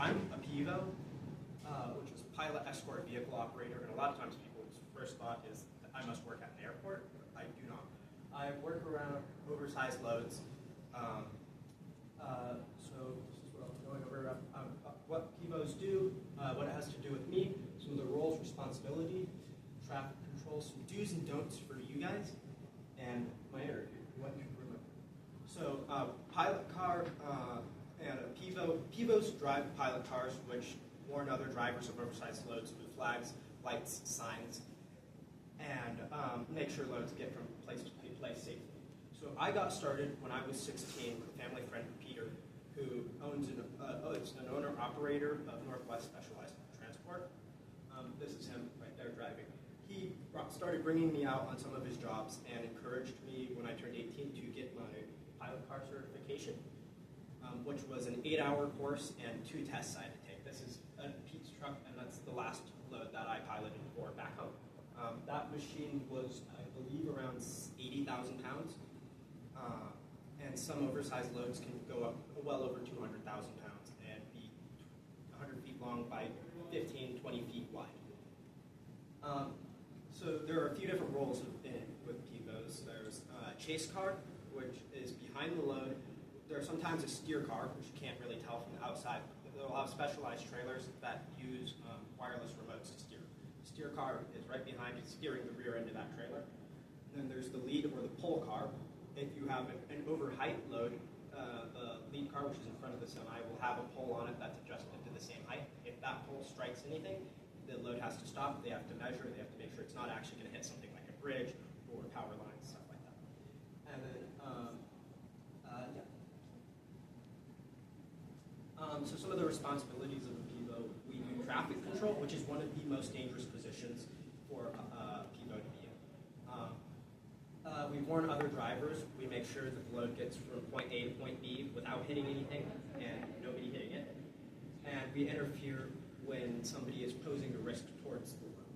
I'm a PEVO, which is Pilot Escort Vehicle Operator, and a lot of times people's first thought is that I must work at an airport. I do not. I work around oversized loads. So this is what I'm going over what PEVOs do, what it has to do with me, some of the roles, responsibility, traffic control, some do's and don'ts for you guys, and my interview, what you remember. So pilot car and a PEVO. PEVOs drive pilot cars, which warn other drivers of oversized loads with flags, lights, signs, and make sure loads get from place to place safely. So I got started when I was 16 with a family friend, Peter, who owns an owner-operator of Northwest Specialized Transport. This is him right there driving. He started bringing me out on some of his jobs and encouraged me when I turned 18 to get my pilot car certification, which was an 8-hour course and 2 tests I had to take. This is a Pete's truck, and that's the last load that I piloted for back home. That machine was, I believe, around 80,000 pounds. And some oversized loads can go up well over 200,000 pounds and be 100 feet long by 15, 20 feet wide. So there are a few different roles with PEVOs. There's a chase car, which is behind the load. There's sometimes a steer car, which you can't really tell from the outside. They'll have specialized trailers that use wireless remotes to steer. The steer car is right behind it, steering the rear end of that trailer. And then there's the lead or the pull car. If you have an overheight load, the lead car, which is in front of the semi, will have a pole on it that's adjusted to the same height. If that pole strikes anything, the load has to stop. They have to measure. They have to make sure it's not actually going to hit something like a bridge or power lines, stuff like that. And then, so some of the responsibilities of a PEVO, we do traffic control, which is one of the most dangerous positions for a PEVO to be in. We warn other drivers. We make sure that the load gets from point A to point B without hitting anything and nobody hitting it. And we interfere when somebody is posing a risk towards the load.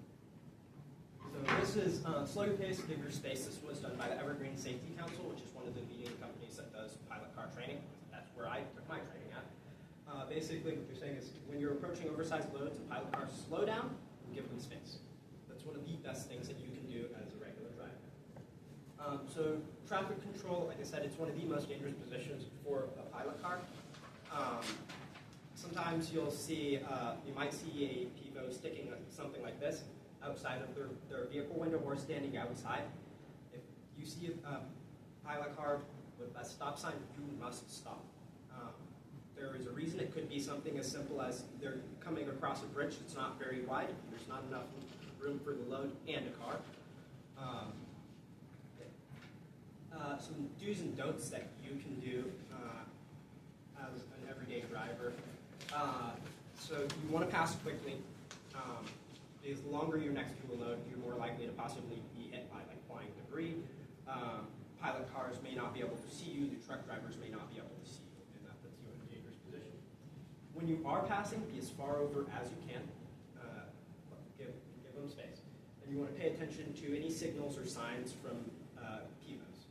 So this is Slow Your Pace, Give Your Space. This was done by the Evergreen Safety Council, which is one of the leading companies that does pilot car training. That's where I took my training at. Basically, what they're saying is when you're approaching oversized loads and pilot cars, slow down and give them space. That's one of the best things that you can do as a regular driver. So traffic control, like I said, it's one of the most dangerous positions for a pilot car. Sometimes you might see a PEVO sticking something like this outside of their vehicle window or standing outside. If you see a pilot car with that stop sign, you must stop. There is a reason. It could be something as simple as they're coming across a bridge that's not very wide. There's not enough room for the load and a car. Some do's and don'ts that you can do as an everyday driver. So you want to pass quickly. Because the longer you're next to a load, you're more likely to possibly be hit by flying debris. Pilot cars may not be able to see you. The truck drivers may not be able to see you, and that puts you in a dangerous position. When you are passing, be as far over as you can. Give them space. And you want to pay attention to any signals or signs from PEVOs.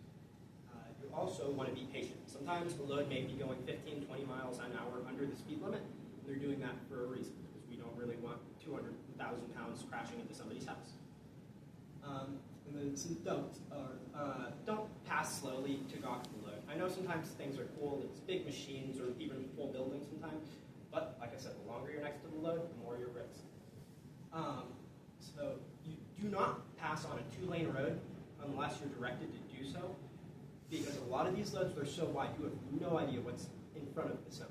You also want to be patient. Sometimes the load may be going 15, 20 miles an hour under the speed limit. And they're doing that for a reason, because we don't really want 200,000 pounds crashing into somebody's house. And then some don'ts are, don't pass slowly to gawk the load. I know sometimes things are cool, it's big machines or even full buildings sometimes, but like I said, the longer you're next to the load, the more your risk. So you do not pass on a 2-lane road unless you're directed to do so, because a lot of these loads, they're so wide, you have no idea what's in front of the semi.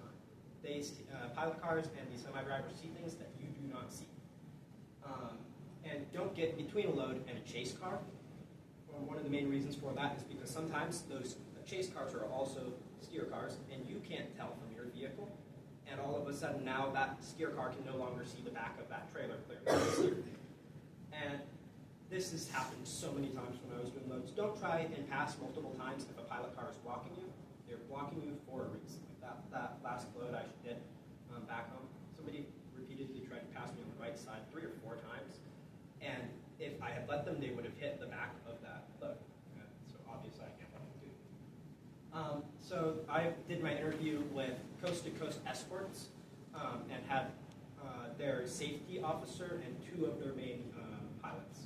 Pilot cars and the semi-drivers see things that you do not see. And don't get between a load and a chase car. One of the main reasons for that is because sometimes those chase cars are also steer cars, and you can't tell from your vehicle. And all of a sudden now that steer car can no longer see the back of that trailer clearly. And this has happened so many times when I was doing loads. Don't try and pass multiple times if a pilot car is blocking you. They're blocking you for a reason. Like that last load I did back home, somebody repeatedly tried to pass me on the right side 3 or 4 times. And if I had let them, they would have hit the back of that load. So obviously I can't let them do it. So I did my interview with Coast to Coast Escorts. and had their safety officer and 2 of their main pilots.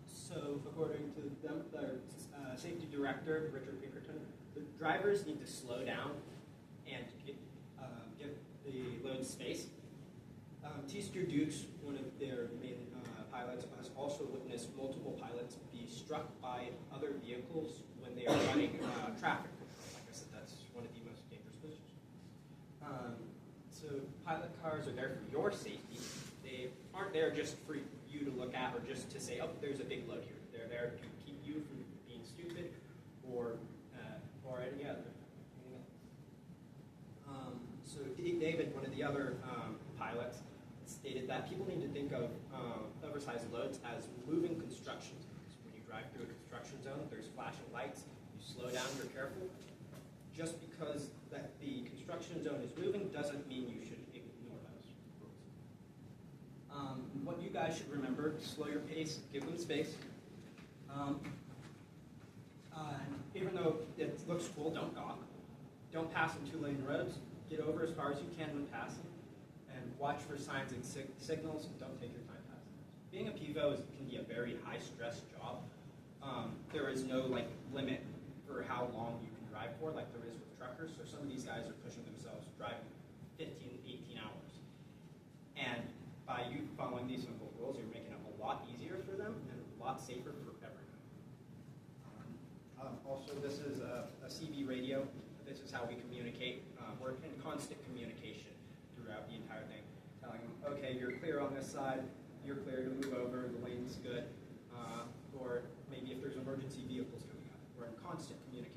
So according to them, their safety director, Richard Pinkerton, the drivers need to slow down and give the load space. Teaster Dukes, one of their main pilots, has also witnessed multiple pilots be struck by other vehicles when they are running traffic control. Like I said, that's one of the most dangerous positions. So pilot cars are there for your safety. They aren't there just for you to look at or just to say, oh, there's a big load here. They're there to keep you from being stupid or any other. So David, one of the other pilots, stated that people need to think of oversized loads as moving construction zones. When you drive through a construction zone, there's flashing lights. You slow down, you're careful. Just because that the construction zone is moving doesn't mean you should ignore those rules. What you guys should remember, slow your pace, give them space. Even though it looks cool, don't gawk. Don't pass in 2-lane roads. Get over as far as you can when passing. And watch for signs and signals, and don't take your time passing. Being a PEVO can be a very high-stress job. There is no limit for how long you can drive for, like there is with truckers. So some of these guys are pushing themselves, driving 15, 18 hours. And by you following these simple rules, you're making it a lot easier for them and a lot safer for everyone. Also, this is a CB radio. This is how we communicate. We're in constant communication throughout the entire thing, telling them, okay, you're clear on this side, you're clear to move over, the lane's good, or maybe if there's emergency vehicles coming up. We're in constant communication.